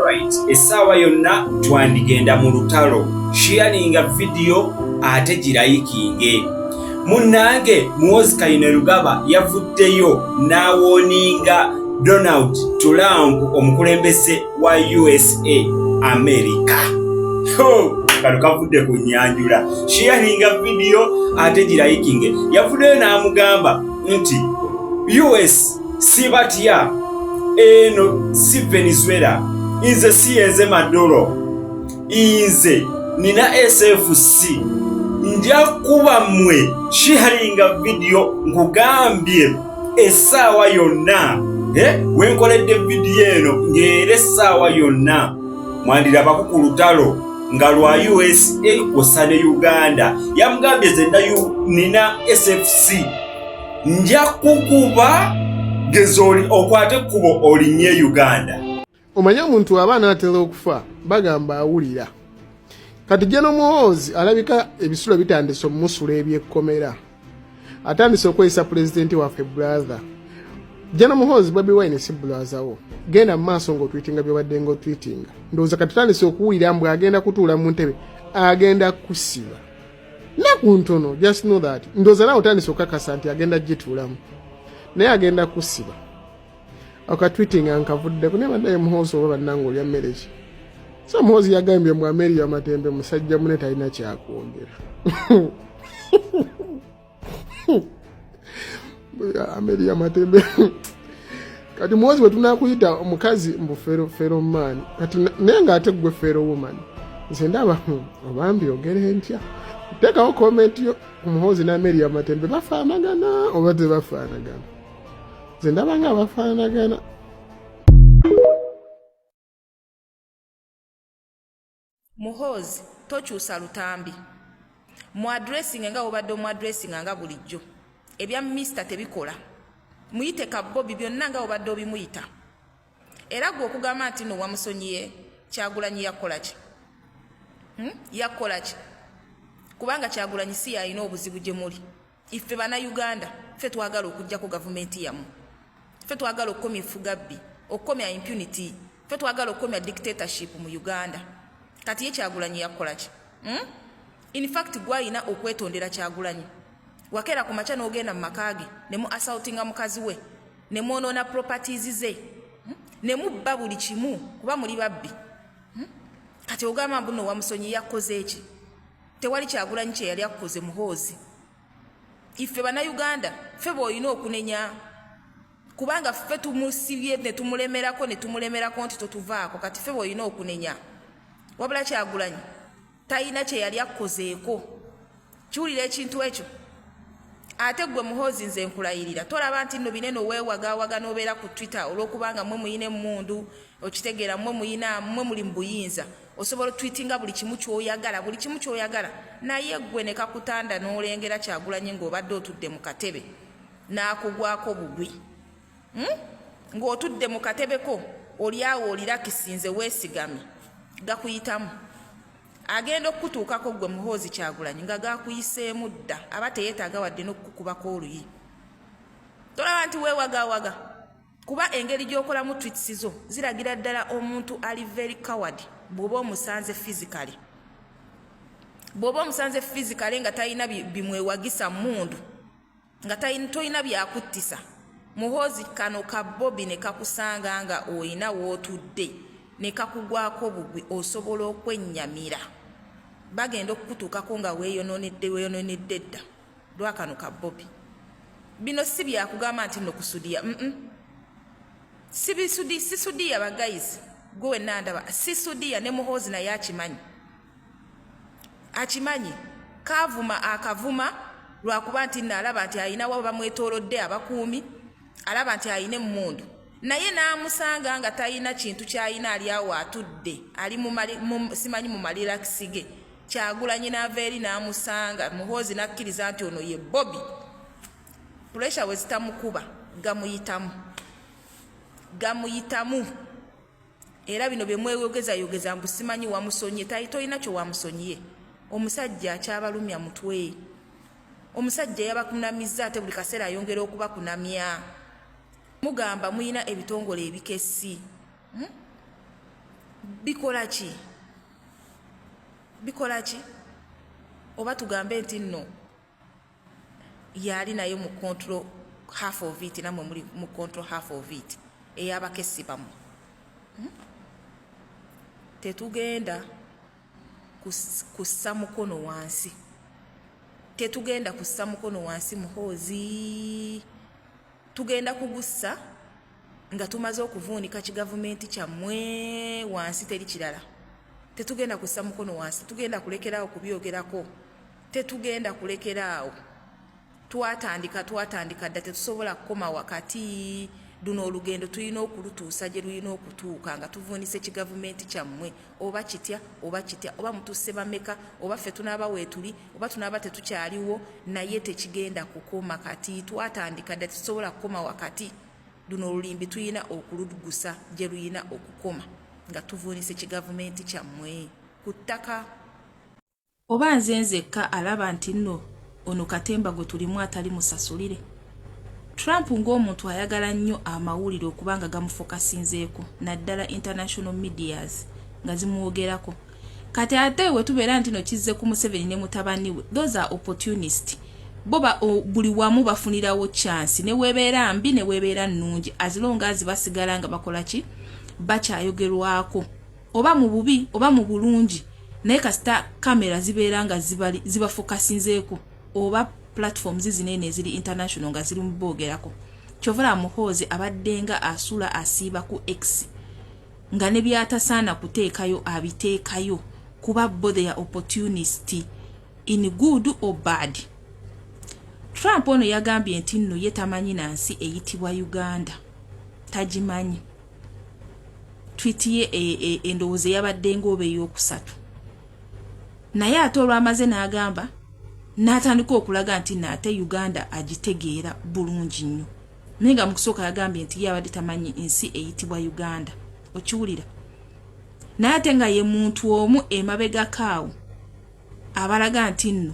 alright essaawa yonna twandigenda mu lutalo sharinga video ate girayikinge munnange Muhoozi Kainerugaba yavuddeyo n'awooninga Donald Trump omukulembeze wa USA America. Kano kavudde ku nyanjula sharinga video ate girayikinge yavuddeyo n'amugamba nti US si batya eno si Venezuela inze siyenze Maduro inze nina SFC nja kuba mmwe sharinga video nkugambye essaawa yonna wenkoledde video eno ng'era essaawa yonna mwandirabako ku lutalo nga lwa USA kosa ne Uganda yamugambye zenna nina SFC nja kukuba gezoli okwate kubo olinye Uganda. Omanya omuntu abaana atera okufa bagamba awulira. Kati General Muhoozi alabika ebisulo bitandise omusula ebyekkomera. Atandise okweyisa pulezidenti waffe brother. General Muhoozi Bobi Wine si brother wo. Genda maaso ng'otwitinga byobadde ng'otwitinga. Ndowooza kati tutandise okuwulira mbu agenda kutuula mu ntebe agenda kusiba. Naku ntono, just know that. Ndowooza nawe otandise okukakasa nti agenda gituulamu. Naye agenda kusiba. Akatwitinga nkavudde naye baddaye Muhoozi oba bannange olya mmere ki. So Muhoozi yagambye mu America Matembe musajja mune talina kyakwongera. America Matembe. Kati Muhoozi bwe tunakuyita omukazi mbu fero man. Kati naye ng'ate gwe fero woman. Nze ndaba obambi ogere ntya. Tekawo comment yo Muhoozi na America Matembe bafaanagana oba tebafaanagana. Nze ndaba nga bafaanagana. Muhoozi tokyusa lutambi. Mu addressing nga obadde mu addressing nga bulijjo. Ebya Mr tebikola. Muyite ka Bobby byonna nga obadde obimuyita. Era gwe okugamba nti no wamusonyiye Kyagulanyi yakola ki? Yakola ki? Kubanga Kyagulanyi si yalina obuzibu gye muli. Iffe bana Uganda ffe twagala okujja ku gavumenti yamu. Ffe twagala okukomya effugabbi, okukomya impunity. Ffe twagala okukomya dictatorship mu Uganda. Kati ye Kyagulanyi yakola ki? In fact gwayina okwetondera Kyagulanyi. Wakera ku macha n'ogenda mu makage ne mu assaultinga mukazi we ne monona properties ze ne mubba buli kimu kuba muri babbi. Kati ogamba mbuno wamusonyi yakoze eki? Tewali Kyagulanyi kye yali akoze Muhoozi. Iffe bana Uganda ffe boyina okunenya kubanga ffe tumusibye ne tumulemerako nti totuvaako kati ffe boyina okunenya. Wabula Kyagulanyi tayina kye yali akozeeko. Kiwulira ekintu ekyo. Ate gwe Muhoozi nze nkulayirira tolaba nti nno binene weewagawaga n'obeera ku Twitter olw'okubanga mmwe muyina emmundu okitegeera mmwe muli mu buyinza osobola tweetinga buli kimu ky'oyagala naye gwe ne kakutanda n'olengera Kyagulanyi ng'obadde otudde mu katebe n'akugwako bugwi. Ng'otudde mu katebe ko oli awo olirakisinze weesigamye gakuyitamu. Agenda okutuukako gwe Muhoozi Kyagulanyi nga gakuyiseemu dda aba teyeetaaga wadde n'okukubako oluyi. Tolaba nti weewagawaga kuba engeri gy'okolamu tweets zo ziragira ddala omuntu ali very coward bw'oba omusanze physically. Bw'oba omusanze physically nga talina bimwewagisa mmundu nga toyina byakuttisa. Muhoozi kano ka Bobby ne kakusanga nga oyina w'otudde ne kakugwako bugwi osobola okwennyamira. Bagenda okukutuukako nga weeyononedde dda lwakano ka Bobby. Bino si byakugamba nti no kusudiya. Sisudiya bagayizi gwe wenna ndaba sisudiya ne Muhoozi naye akimanyi kavuma akavuma lwakuba nti nalaba nti ayinawo bamwetoolodde abakuumi alaba nti ayina emmundu naye n'amusanga nga tayina kintu kyayina ali awo atudde ali simanyi mu malirakisi ge. Kyagulanyi n'ava eri n'amusanga Muhoozi n'akkiriza nti ono ye Bobby. Pressure we zitamukuba gamuyitamu. Era bino bye mweyogeza mbu simanyi wamusonye toyina kyo wamusonyiye. Omusajja akyabalumya mutwe. Omusajja yabakunamizza ate buli kaseera ayongera okubakunamya. Mugamba muyina ebitongole ebikessi. bikola ki oba tugambe nti nno yali naye mu control half of it namwe muri mu control half of it eyabakesi bamu. Tetugenda kussa mukono wansi, tetugenda kussa mukono wansi Muhoozi, tugenda kugussa nga tumaze okuvuunika kigavumenti kyammwe wansi teri kirala. Tetugenda kussa mukono wansi, tugenda kulekeraawo kubyogerako, tetugenda kulekeraawo. Twatandika dda tetusobola kukoma wakati. Duno olugendo tulina okulutuusa gye lulina okutuuka nga tuvuunise kigavumenti kyammwe oba kitya oba mutuuse bameka oba ffe tunaaba weetuli oba tunaaba tetukyaliwo, naye tekigenda kukoma kati. Twatandika dda tetusobola kukoma wakati. Duno olulimbi tulina okulugusa gye lulina okukoma nga tuvuunise kigavumenti kyammwe ku ttaka. Oba nze nzekka alaba nti nno ono Katemba gwe tulimu atali musasulire? Trump ng'omuntu ayagala nnyo amawulire okubanga gamufokasinzeeko, naddala international medias nga zimwogerako. Kati ate we tubeera nti no kizze ku Museveni ne mutabani we, those are opportunist. Boba buli wamu bafunirawo chance, ne webeera mbi ne webeera nnungi, as long as basigala nga bakola ki, bakyayogerwako oba mu bubi oba mu bulungi, naye kasita kamera zibeera nga zibafokasinzeeko oba platforms zinene eziri international nga ziri mubogerako. Kyovula Muhoozi abaddenga asula asiiba ku X nga ne byatasaana kuteekayo abiteekayo kuba bo they are opportunist in good or bad. Trump ono yagambye nti nno ye tamanyi nansi eyitibwa Uganda, tagimanyi. Tweet ye endowooza yabaddenga oba ey'okusatu, naye ate olwamaze n'agamba n'atandika okulaga nti naate Uganda agitegeera bulungi nnyo. Naye nga mu kusooka yagambye nti ye abadde tamanyi ensi eyitibwa Uganda. Okiwulira? Naye ate nga ye muntu omu emabegakaawo abalaga nti nno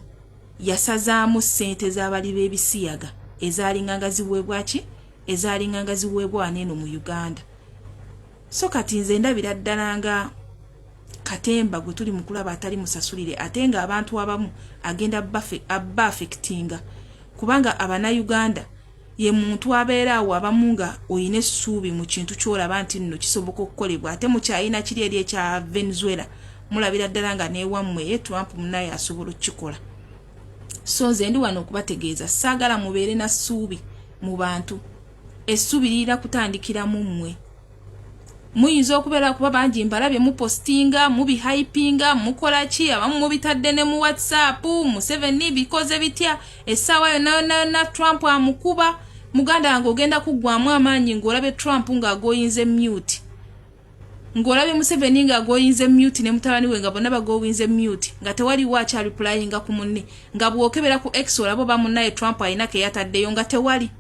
yasazaamu ssente z'abali b'ebisiyaga ezaalinganga ziweebwa ki? Ezaalinganga ziweebwa waneeno mu Uganda. So kati nze ndabira ddala nga Katemba gwe tuli mukulaba atali musasulire, ate nga abantu abamu agenda abba affectinga kubanga abana Uganda ye muntu abeeraawo abamu nga oyina essuubi mu kintu ky'olaba nti nno kisoboka okukolebwa, ate mukyayina kiri eri ekya Venezuela mulabira ddala nga neewammwe ye Trump munaye asobola okukikola. So nze ndi wano okubategeeza saagala mubeere na ssuubi mu bantu, essuubi lirina kutandikira mu mmwe. Muyinza okubeera kuba bangi mbalabye mupostinga, mubihypinga, mukola ki, abamu mubitadde ne mu WhatsApp, Museveni bikoze bitya, essaawa yonna Trump amukuba, muganda wange ogenda kuggwamu amaanyi ng'olabye Trump ng'agoyinze mute. Ng'olabye Museveni ng'agoyinze mute ne mutabani we nga bonna bagoyinze mute, nga tewali wacha replyinga ku munne, nga bw'okebera ku X olabo bamunnaye Trump alina ke yataddeyo nga tewali.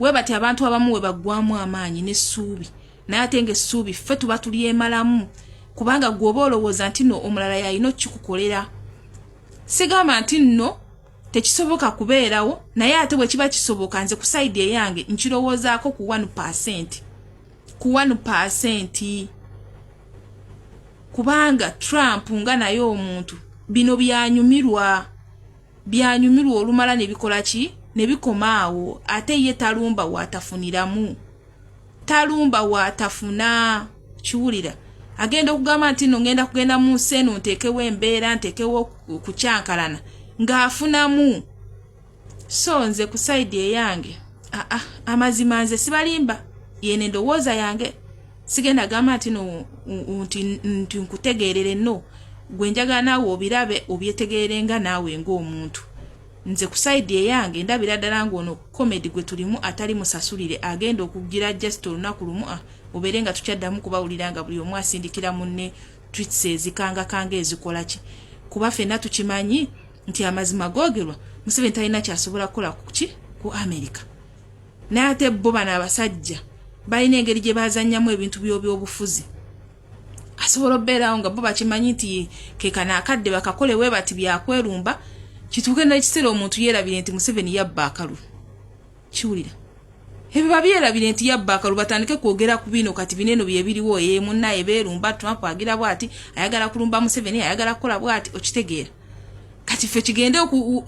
We bati abantu abamu we baggwamu amaanyi n'essuubi. Naye ate ng'essuubi ffe tuba tulyemalamu kubanga gw'oba olowooza nti nno omulala yalina okikukolera. Sigamba nti nno tekisoboka kubeerawo, naye ate bwe kiba kisoboka nze ku sayidi eyange nkirowoozaako ku 1%. Ku 1%. Kubanga Trump nga naye omuntu bino byanyumirwa olumala ne bikola ki? Ne bikoma awo, ate ye talumba watafuniramu. Talumba watafuna. Kiwulira agenda okugamba nti no ngenda kugenda mu nsi eno nteekewo embeera, nteekewo kukyankalana ng'afunamu. So nze ku sayidi eyange amazima nze sibalimba, yene endowooza yange. Sigenda gamba nti no nti nkutegeerere nno, gwe njagala naawe obirabe obyetegeerenga naawe ng'omuntu. Nze ku sayidi eyange ndabira ddala ng'ono comedy gwe tulimu atali musasulire agenda okugira just olunaku lumu obeere nga tukyaddamu kubawulira nga buli omu asindikira munne tweets ezikangakanga ezikola ki. Kuba ffenna tukimanyi nti amazima googerwa Museveni talina kyasobola kukola ku America. Naye ate bo bano abasajja balina engeri gye bazannyamu ebintu by'obufuzi. Asobola okubeerawo nga bo bakimanyi nti kekana akadde bakakole we bati byakwerumba, kituuke n'ekiseera omuntu yeerabire nti Museveni yabba akalulu. Kiwulira? ebyo babyerabire nti yabba akalu batandike kwogera ku bino kati bineno bye biriwo munnaye beerumba Trump agira bwati ayagala kulumba Museveni ayagala kukola bwati okitegeera kati ffe kigende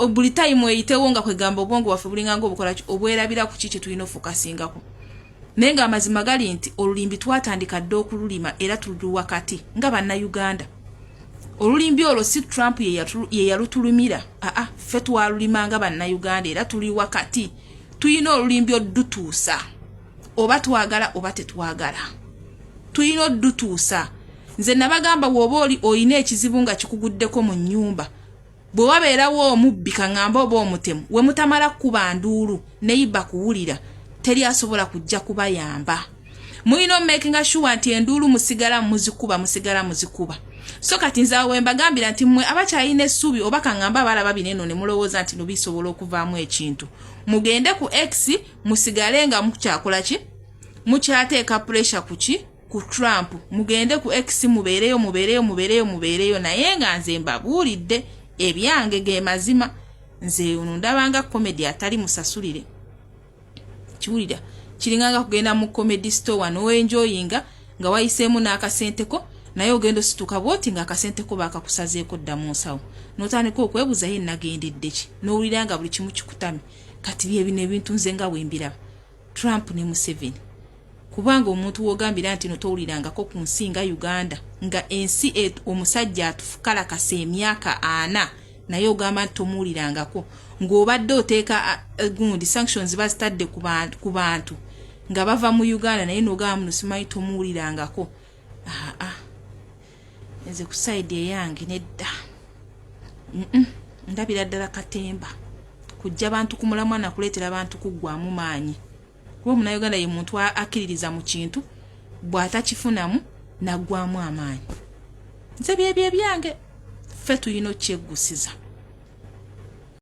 buli time eyitewo nga kwegamba obwongo waffe bulinga ng'obukola obwerabira ku kiki tulina ofukasingako naye nga amazima gali nti olulimbi twatandika dde okululima era tuli wakati nga bannayuganda olulimbi olwo si Trump ye yalutulumira ffe twalulima nga bannayuganda era tuli wakati tuyina olulimbi oddutuusa oba twagala oba tetwagala tuyina oddutuusa nze nabagamba woba oli oyina ekizibu nga kikuguddeko mu nnyumba bwe wabeerawo omubbi kaŋŋamba oba omutemu we mutamala kuba nduulu neyiba kuwulira teri asobola kujja kubayamba muyina making sure nti enduulu musigala muzikuba so kati nze awo mbagambira nti mmwe abakyayina essuubi oba kaŋŋamba abalaba bineno ne mulowooza nti bisobola okuvaamu ekintu mugende ku X musigale nga mukyakola ki mukyateeka pressure ku Trump mugende ku X mubeereyo naye nga nze mbabuulidde ebyange ge mazima nze ndabanga comedy atali musasulire kiwulira kiringanga kugenda mu comedy store n'oenjoyinga nga wayiseemu n'akasenteko naye ogenda osituka bwoti nga akasenteko bakakusazeeko dda mu nsawo n'otandika okwebuuza ye nagendedde ki n'owulira nga buli kimu kikutamye kati byebino ebintu nze nga bwembiraba Trump ne Museveni kubanga omuntu wogambira nti notowulirangako ku nsi nga Uganda nga ensi omusajja atufukalakasa emyaka 4 naye ogamba nti tomuwulirangako ng'obadde oteeka gundi sanctions bazitadde ku bantu nga bava mu Uganda naye n'ogamba muno simanyi tomuwulirangako nze ku side eyange nedda ndabira ddala katemba kujja bantu kumulamwa na kuleetera bantu kuggwamu maanyi kuba Munnayuganda ye muntu akkiririza mu kintu bw'atakifunamu naggwamu amaanyi nze byebyo ebyange ffe tulina okyeggusiza